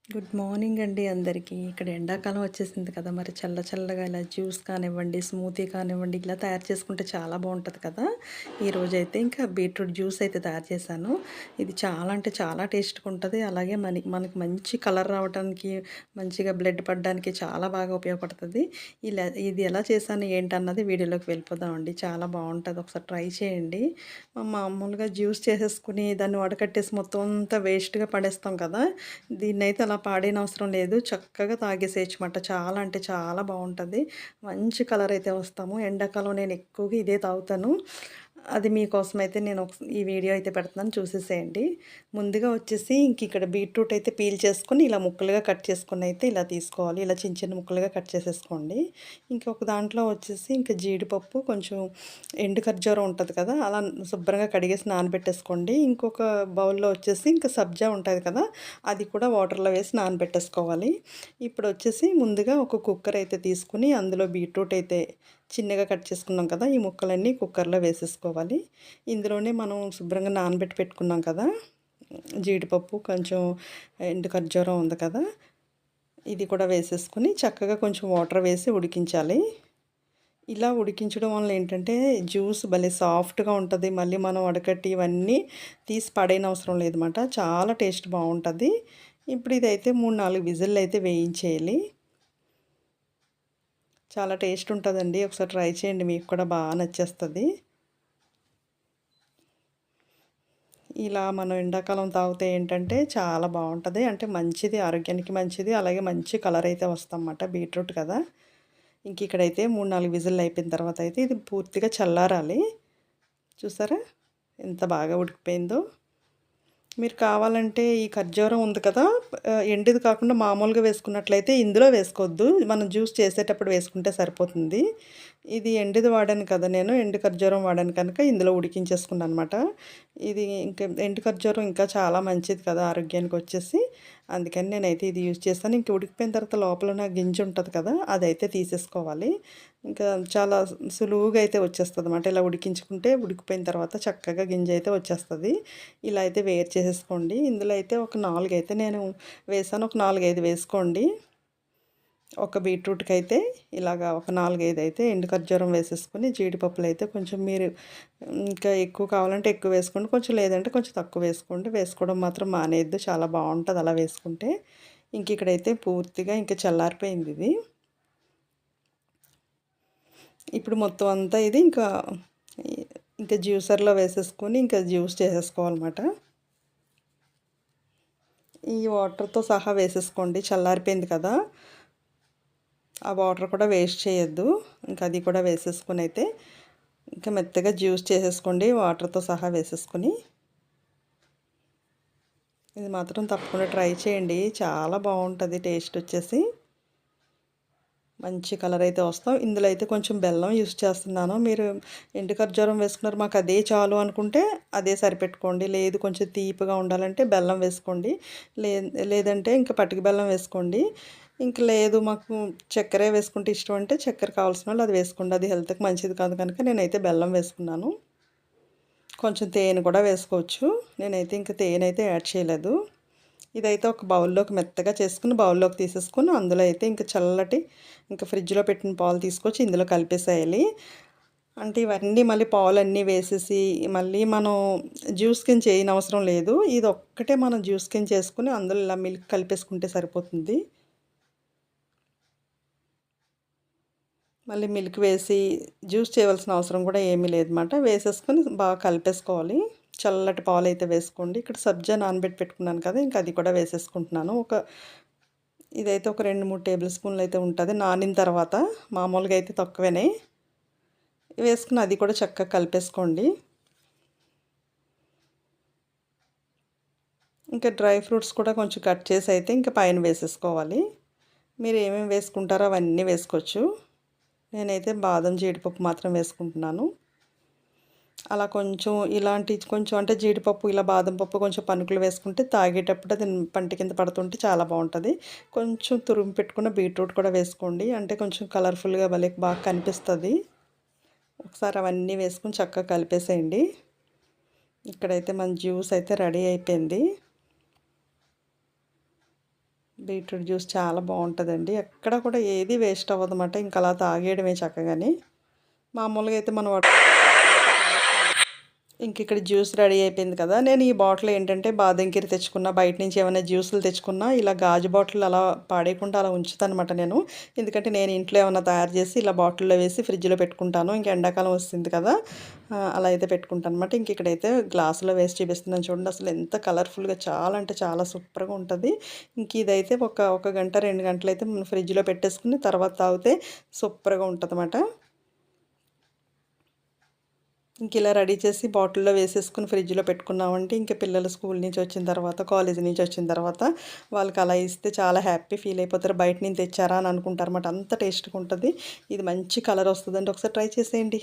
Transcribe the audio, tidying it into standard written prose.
Good morning అండి అందరికీ. ఇక్కడ ఎండాకాలం వచ్చేసింది కదా! మరి చల్లగా ఇలా జ్యూస్ కానివ్వండి, స్మూతీ కానివ్వండి, ఇలా తయారు చేసుకుంటే చాలా బావుంటది కదా! ఈరోజైతే ఇంకా బీట్రూట్ జ్యూస్ అయితే తయారు చేశాను. ఇది చాలా అంటే చాలా టేస్ట్‌గా ఉంటది. అలాగే మనకి మంచి కలర్ రావడానికి, మంచిగా బ్లడ్ పడడానికి చాలా బాగా ఉపయోగపడుతది. ఇది ఎలా చేశాను ఏంటన్నది వీడియోలోకి వెళ్ళిపోదామండి. చాలా బావుంటది. ఒకసారి ట్రై చేయండి. మామూలుగా జ్యూస్ చేసేసుకొని దాన్ని వడకట్టేసి మొత్తం అంతా వేస్ట్‌గా పడేస్తాం కదా! దీన్నైతే అలా పాడేయనవసరం లేదు. చక్కగా తాగేసేయొచ్చుమాట. చాలా అంటే చాలా బావుంటది. మంచి కలర్ అయితే వస్తాము. ఎండాకాలం నేను ఎక్కువగా ఇదే తాగుతాను. అది మీకోసమైతే నేను ఈ వీడియో అయితే పెడుతున్నాను చూసేసేయండి. ముందుగా వచ్చేసి ఇక్కడ బీట్రూట్ అయితే పీల్ చేసుకొని ఇలా ముక్కలుగా కట్ చేసుకొని అయితే ఇలా తీసుకోవాలి. ఇలా చిన్న ముక్కలుగా కట్ చేసేసుకోండి. ఇంకొక దాంట్లో వచ్చేసి జీడిపప్పు, కొంచెం ఎండు ఖర్జూరం ఉంటది కదా! అలా శుభ్రంగా కడిగేసి నానబెట్టేసుకోండి. ఇంకొక బౌల్‌లో వచ్చేసి సబ్జా ఉంటది కదా! అది కూడా వాటర్‌లో వేసి నానబెట్టేసుకోవాలి. ఇప్పుడొచ్చేసి ముందుగా ఒక కుక్కర్ అయితే తీసుకొని అందులో బీట్రూట్ అయితే చిన్నగా కట్ చేసుకున్నాం కదా! ఈ ముక్కలన్నీ కుక్కర్‌లో వేసేసుకోవాలి. ఇందులోనే మనం శుభ్రంగా నానబెట్టి పెట్టుకున్నాం కదా! జీడిపప్పు, కొంచెం ఎండు ఖర్జూరం ఉంది కదా! ఇది కూడా వేసేసుకొని చక్కగా కొంచెం వాటర్ వేసి ఉడికించాలి. ఇలా ఉడికించడం వల్ల ఏంటంటే జ్యూస్ భలే సాఫ్ట్‌గా ఉంటది. మళ్ళీ మనం వడకట్టి ఇవన్నీ తీసి పడేయనవసరం లేదన్నమాట. చాలా టేస్ట్ బావుంటది. ఇప్పుడు ఇదైతే 3, 4 విజిల్‌లయితే వేయించేయాలి. చాలా టేస్ట్ ఉంటదండి. ఒకసారి ట్రై చేయండి. మీకు కూడా బాగా నచ్చేస్తది. ఇలా మనం ఎండాకాలం తాగితే ఏంటంటే చాలా బావుంటది. అంటే మంచిది, ఆరోగ్యానికి మంచిది. అలాగే మంచి కలర్ అయితే వస్తదన్నమాట. బీట్రూట్ కదా! ఇక్కడైతే 3, 4 విజిల్లు అయిపోయిన తర్వాత అయితే ఇది పూర్తిగా చల్లారాలి. చూసారా? ఎంత బాగా ఉడికిపోయిందో. మీరు కావాలంటే ఈ ఖర్జూరం ఉంది కదా! ఎండిది కాకుండా మామూలుగా వేసుకున్నట్లయితే ఇందులో వేసుకోవద్దు. మనం జ్యూస్ చేసేటప్పుడు వేసుకుంటే సరిపోతుంది. ఇది ఎండిది వాడాను కదా నేను. ఎండు ఖర్జూరం వాడాను కనుక ఇందులో ఉడికించేసుకున్నాననమాట. ఇది ఎండు ఖర్జూరం ఇంకా చాలా మంచిది కదా ఆరోగ్యానికొచ్చేసి. అందుకని నేనైతే ఇది యూజ్ చేశాను. ఉడికిపోయిన తర్వాత లోపలన గింజ ఉంటది కదా! అదైతే తీసేసుకోవాలి. ఇంకా చాలా సులువుగా అయితే వచ్చేస్తదనమాట. ఇలా ఉడికించుకుంటే ఉడికిపోయిన తర్వాత చక్కగా గింజ అయితే వచ్చేస్తది. ఇలా అయితే వేరు చేసేసుకోండి. ఇందులో అయితే ఒక 4 అయితే నేను వేసాను. ఒక 4, 5 వేసుకోండి. ఒక బీట్రూట్‌కైతే ఇలాగా ఒక 4, 5 అయితే ఎండు ఖర్జూరం వేసేసుకొని, జీడిపప్పులైతే కొంచెం మీరు ఇంకా ఎక్కువ కావాలంటే ఎక్కువ వేసుకోండి. కొంచెం లేదంటే కొంచెం తక్కువ వేసుకోండి. వేసుకోవడం మాత్రం మానేయద్దు. చాలా బావుంటది అలా వేసుకుంటే. ఇక్కడైతే పూర్తిగా చల్లారిపోయిందిది. ఇప్పుడు మొత్తం అంతా ఇది జ్యూసర్‌లో వేసేసుకొని జ్యూస్ చేసేసుకోవాలన్నమాట. ఈ వాటర్‌తో సహా వేసేసుకోండి. చల్లారిపోయింది కదా! ఆ వాటర్ కూడా వేస్ట్ చేయొద్దు. అది కూడా వేసేసుకొని అయితే మెత్తగా జ్యూస్ చేసేసుకోండి వాటర్‌తో సహా వేసేసుకొని. ఇది మాత్రం తప్పకుండా ట్రై చేయండి. చాలా బావుంటది టేస్ట్ వచ్చేసి. మంచి కలర్ అయితే వస్తాం. ఇందులో అయితే కొంచెం బెల్లం యూజ్ చేస్తున్నాను. మీరు ఎండు ఖర్జూరం వేసుకున్నారు మాకు అదే చాలు అనుకుంటే అదే సరిపెట్టుకోండి. లేదు కొంచెం తీపిగా ఉండాలంటే బెల్లం వేసుకోండి. లే లేదంటే పటిక బెల్లం వేసుకోండి. లేదు మాకు చక్కెరే వేసుకుంటే ఇష్టం అంటే చక్కెర కావాల్సిన వాళ్ళు అది వేసుకోండి. అది హెల్త్‌కి మంచిది కాదు కనుక నేనైతే బెల్లం వేసుకున్నాను. కొంచెం తేనె కూడా వేసుకోవచ్చు. నేనైతే తేనె అయితే యాడ్ చేయలేదు. ఇదైతే ఒక బౌల్లోకి మెత్తగా చేసుకుని బౌల్లోకి తీసేసుకొని అందులో అయితే చల్లటి ఫ్రిడ్జ్‌లో పెట్టిన పాలు తీసుకొచ్చి ఇందులో కలిపేసేయాలి. అంటే ఇవన్నీ మళ్ళీ పాలన్నీ వేసేసి మళ్ళీ మనం జ్యూస్ కింద చేయనవసరం లేదు. ఇదొక్కటే మనం జ్యూస్ కింద చేసుకొని అందులో ఇలా మిల్క్ కలిపేసుకుంటే సరిపోతుంది. మళ్ళీ మిల్క్ వేసి జ్యూస్ చేయవలసిన అవసరం కూడా ఏమీ లేదన్నమాట. వేసేసుకొని బాగా కలిపేసుకోవాలి. చల్లటి పాలైతే వేసుకోండి. ఇక్కడ సబ్జా నానబెట్టి పెట్టుకున్నాను కదా! అది కూడా వేసేసుకుంటున్నాను. ఇదైతే ఒక 2, 3 టేబుల్ స్పూన్లు అయితే ఉంటది. నానిన తర్వాత మామూలుగా అయితే తక్కువనే. వేసుకుని అది కూడా చక్కగా కలిపేసుకోండి. డ్రై ఫ్రూట్స్ కూడా కొంచెం కట్ చేసి అయితే పైన వేసేసుకోవాలి. మీరు ఏమేమి వేసుకుంటారో అవన్నీ వేసుకోవచ్చు. నేనైతే బాదం, జీడిపప్పు మాత్రం వేసుకుంటున్నాను. అలా కొంచెం కొంచెం అంటే జీడిపప్పు, ఇలా బాదం పప్పు కొంచెం పలుకులు వేసుకుంటే తాగేటప్పుడు అది పంటి కింద పడుతుంటే చాలా బావుంటది. కొంచెం తురిమి పెట్టుకున్న బీట్రూట్ కూడా వేసుకోండి. అంటే కొంచెం కలర్‌ఫుల్‌గా భలే బాగా కనిపిస్తది. ఒకసారి అవన్నీ వేసుకొని చక్కగా కలిపేసేయండి. ఇక్కడైతే మన జ్యూస్ అయితే రెడీ అయిపోయింది. బీట్రూట్ జ్యూస్ చాలా బాగుంటుందండి. ఎక్కడ కూడా ఏది వేస్ట్ అవ్వదన్నమాట. ఇంకా అలా తాగేయడమే చక్కగాని. మామూలుగా అయితే మనం ఇంక ఇక్కడ జ్యూస్ రెడీ అయిపోయింది కదా! నేను ఈ బాటిల్ ఏంటంటే బాదంకిరి తెచ్చుకున్నా, బయట నుంచి ఏమైనా జ్యూసులు తెచ్చుకున్నా ఇలా గాజు బాటిల్ అలా పాడేయకుండా అలా ఉంచుతానమాట నేను. ఎందుకంటే నేను ఇంట్లో ఏమన్నా తయారు చేసి ఇలా బాటిల్‌లో వేసి ఫ్రిడ్జ్‌లో పెట్టుకుంటాను. ఇంక ఎండాకాలం వస్తుంది కదా! అలా అయితే పెట్టుకుంటానమాట. ఇంక ఇక్కడైతే గ్లాసులో వేసి చూపిస్తున్నాను చూడండి. అసలు ఎంత కలర్‌ఫుల్‌గా చాలా అంటే చాలా సూపర్‌గా ఉంటది. ఇంక ఇదైతే ఒక గంట, 2 గంటలైతే మనం ఫ్రిడ్జ్‌లో పెట్టేసుకొని తర్వాత తాగితే సూపర్‌గా ఉంటదన్నమాట. ఇంక ఇలా రెడీ చేసి బాటిల్‌లో వేసేసుకొని ఫ్రిడ్జ్‌లో పెట్టుకున్నామంటే ఇంక పిల్లలు స్కూల్ నుంచి వచ్చిన తర్వాత, కాలేజీ నుంచి వచ్చిన తర్వాత వాళ్ళకి అలా ఇస్తే చాలా హ్యాపీ ఫీల్ అయిపోతారు. బయట నుంచి తెచ్చారా అని అనుకుంటారన్నమాట. అంత టేస్ట్‌గా ఉంటది. ఇది మంచి కలర్ వస్తదండి. ఒకసారి ట్రై చేసేయండి.